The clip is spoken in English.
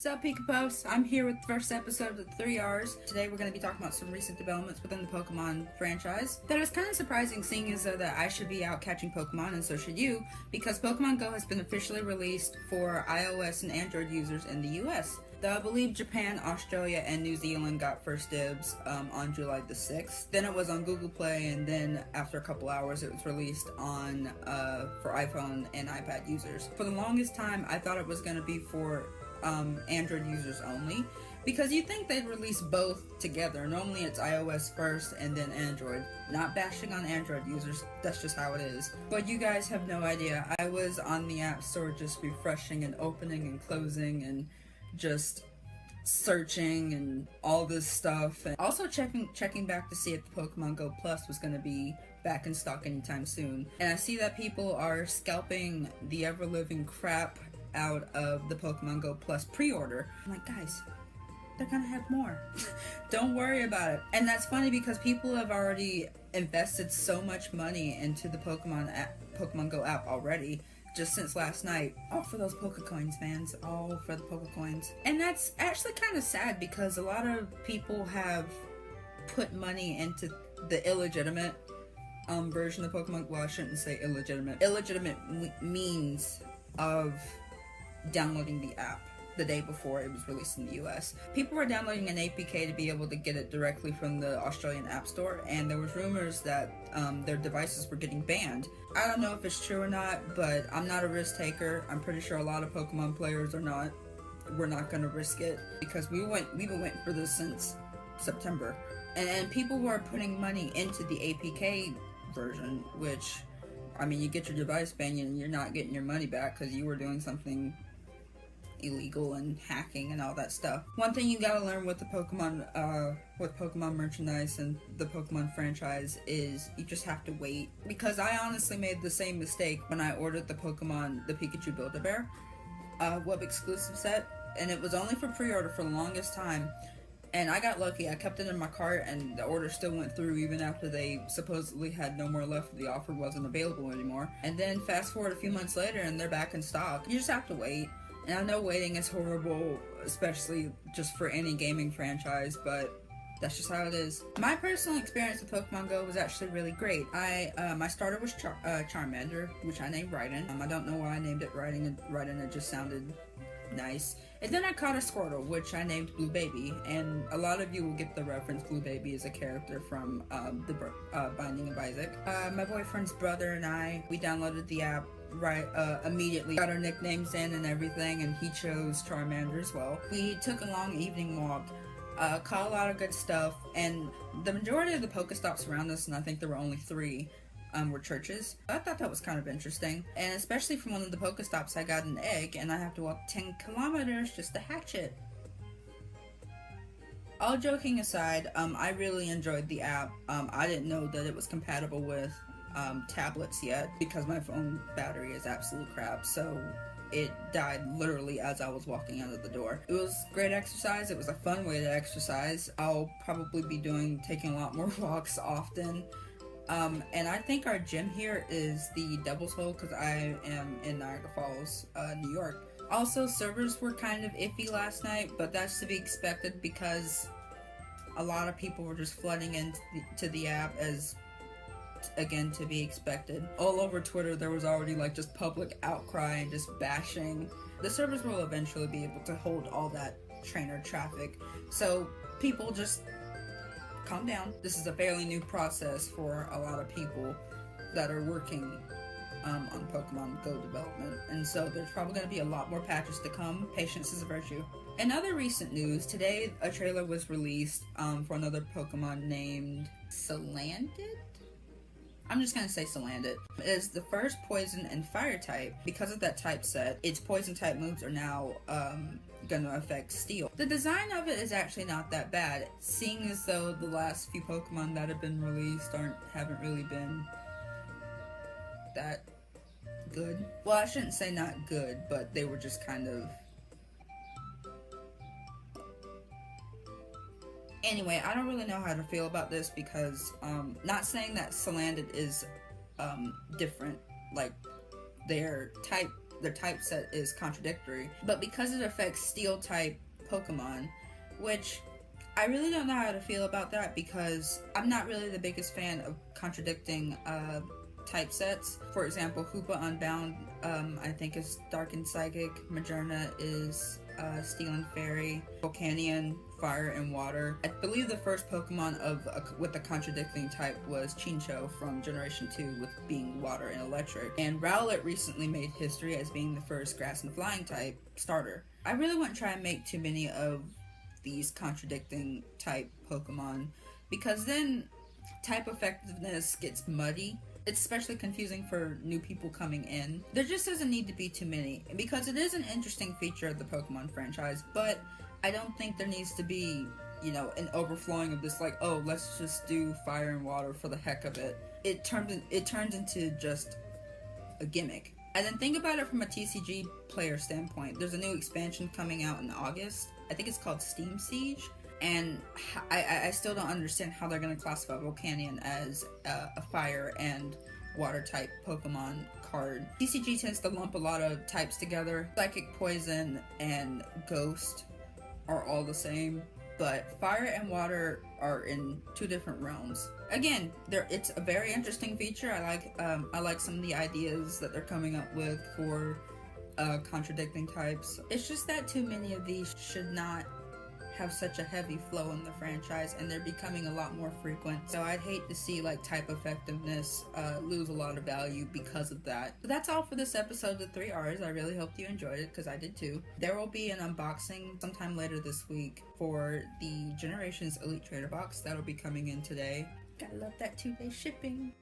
What's up, Pikapops? I'm here with the first episode of the 3R's. Today we're going to be talking about some recent developments within the Pokemon franchise. That is kind of surprising, seeing as though that I should be out catching Pokemon and so should you, because Pokemon Go has been officially released for iOS and Android users in the US. Though I believe Japan, Australia, and New Zealand got first dibs on July the 6th. Then it was on Google Play, and then after a couple hours it was released on for iPhone and iPad users. For the longest time I thought it was going to be for Android users only, because you think they'd release both together. Normally it's iOS first and then Android. Not bashing on Android users, that's just how it is. But you guys have no idea. I was on the App Store just refreshing and opening and closing and just searching and all this stuff, and also checking back to see if the Pokemon Go Plus was going to be back in stock anytime soon. And I see that people are scalping the ever-living crap out of the Pokemon Go Plus pre-order. I'm like, guys, they're gonna have more. Don't worry about it. And that's funny because people have already invested so much money into the Pokemon Go app already, just since last night. All for those Pokecoins, fans. All for the Pokecoins. And that's actually kind of sad, because a lot of people have put money into the illegitimate version of Pokemon. Well, I shouldn't say illegitimate. Illegitimate means of downloading the app the day before it was released in the US. People were downloading an APK to be able to get it directly from the Australian App Store, and there was rumors that their devices were getting banned. I don't know if it's true or not, but I'm not a risk taker. I'm pretty sure a lot of Pokemon players are not. We're not going to risk it, because we've been waiting for this since September. And people were putting money into the APK version, which, I mean, you get your device banned and you're not getting your money back because you were doing something illegal and hacking and all that stuff. One thing you gotta learn with the Pokemon merchandise and the Pokemon franchise is you just have to wait. Because I honestly made the same mistake when I ordered the Pikachu Build-A-Bear web exclusive set, and it was only for pre-order for the longest time. And I got lucky. I kept it in my cart and the order still went through even after they supposedly had no more left. The offer wasn't available anymore. And then fast forward a few months later and they're back in stock. You just have to wait. And I know waiting is horrible, especially just for any gaming franchise, but that's just how it is. My personal experience with Pokemon Go was actually really great. My starter was Charmander, which I named Raiden. I don't know why I named it Raiden. It just sounded nice. And then I caught a Squirtle, which I named Blue Baby, and a lot of you will get the reference. Blue Baby is a character from the Binding of Isaac. My boyfriend's brother and I, we downloaded the app immediately, got our nicknames in and everything, and he chose Charmander as well. We took a long evening walk, caught a lot of good stuff, and the majority of the Pokestops around us, and I think there were only 3, were churches. I thought that was kind of interesting, and especially from one of the Pokestops I got an egg, and I have to walk 10 kilometers just to hatch it. All joking aside, I really enjoyed the app. I didn't know that it was compatible with tablets yet, because my phone battery is absolute crap, so it died literally as I was walking out of the door. It was great exercise. It was a fun way to exercise. I'll probably be taking a lot more walks often. And I think our gym here is the Devil's Hole, because I am in Niagara Falls, New York. Also, servers were kind of iffy last night, but that's to be expected because a lot of people were just flooding into the app, as again to be expected. All over Twitter there was already like just public outcry and just bashing. The servers will eventually be able to hold all that trainer traffic, so people just calm down. This is a fairly new process for a lot of people that are working on Pokemon Go development, and so there's probably going to be a lot more patches to come. Patience is a virtue. In other recent news, today a trailer was released for another Pokemon named Salandit? I'm just gonna say Salandit. It is the first poison and fire type. Because of that type set, its poison type moves are now gonna affect steel. The design of it is actually not that bad, seeing as though the last few Pokemon that have been released haven't really been that good. Well, I shouldn't say not good, but they were just kind of... Anyway, I don't really know how to feel about this, because not saying that Salandit is different, like their type their typeset is contradictory, but because it affects steel type Pokemon, which I really don't know how to feel about that, because I'm not really the biggest fan of contradicting typesets. For example, Hoopa Unbound, I think is Dark and Psychic. Majerna is Steel and Fairy. Volcanion, Fire and Water. I believe the first Pokemon with a contradicting type was Chinchou from Generation 2 with being Water and Electric. And Rowlet recently made history as being the first Grass and Flying type starter. I really wouldn't try and make too many of these contradicting type Pokemon, because then type effectiveness gets muddy. It's especially confusing for new people coming in. There just doesn't need to be too many, because it is an interesting feature of the Pokemon franchise, but I don't think there needs to be, you know, an overflowing of this, like, oh, let's just do Fire and Water for the heck of it. It turns into just a gimmick. And then think about it from a TCG player standpoint. There's a new expansion coming out in August. I think it's called Steam Siege. And I still don't understand how they're going to classify Volcanion as a fire and water type Pokemon card. TCG tends to lump a lot of types together. Psychic, Poison, and Ghost are all the same, but fire and water are in two different realms. Again, it's a very interesting feature. I like some of the ideas that they're coming up with for contradicting types. It's just that too many of these should not have such a heavy flow in the franchise, and they're becoming a lot more frequent. So I'd hate to see like type effectiveness lose a lot of value because of that. But that's all for this episode of 3R's. I really hope you enjoyed it, because I did too. There will be an unboxing sometime later this week for the Generations Elite Trader Box that'll be coming in today. Gotta love that 2-day shipping.